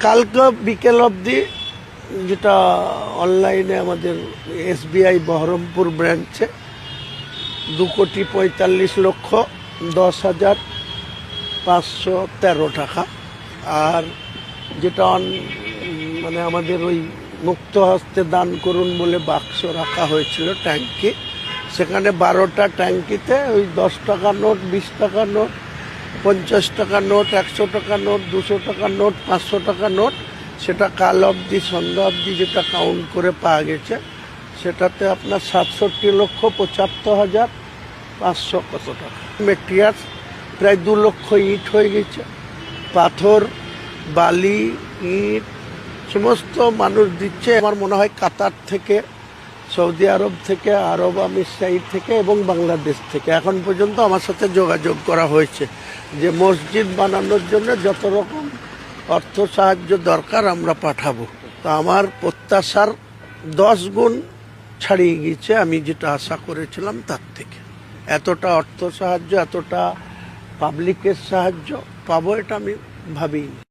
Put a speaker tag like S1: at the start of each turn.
S1: কালকে বিকেল অবধি যেটা অনলাইনে আমাদের SBI বহরমপুর ব্রাঞ্চে 2,45,10,513 টাকা, আর যেটা মানে আমাদের ওই মুক্ত হস্তে দান করুন বলে বাক্স রাখা হয়েছিল ট্যাঙ্কি, সেখানে 12টা ট্যাঙ্কিতে ওই 10 টাকা নোট, 20 টাকা নোট, 50 টাকা নোট, 100 টাকা নোট, 200 টাকা নোট, 500 টাকা নোট, সেটা কাল অবধি সন্ধ্যা অবধি যেটা কাউন্ট করে পাওয়া গেছে, সেটাতে আপনার 67,75,500 কত টাকা। মেটেরিয়ালস প্রায় 2 লক্ষ ইট হয়ে গেছে। পাথর, বালি, ইট সমস্ত মানুষ দিচ্ছে। আমার মনে হয় কাতার থেকে, সৌদি আরব থেকে, আরব আমিরশাহী থেকে এবং বাংলাদেশ থেকে এখন পর্যন্ত আমার সাথে যোগাযোগ করা হয়েছে যে মসজিদ বানানোর জন্য যত রকম অর্থ সাহায্য দরকার আমরা পাঠাবো। তো আমার প্রত্যাশার 10 গুণ ছাড়িয়ে গিয়েছে আমি যেটা আশা করেছিলাম তার থেকে। এতটা অর্থ সাহায্য, এতটা পাবলিকের সাহায্য পাবো এটা আমি ভাবিনি।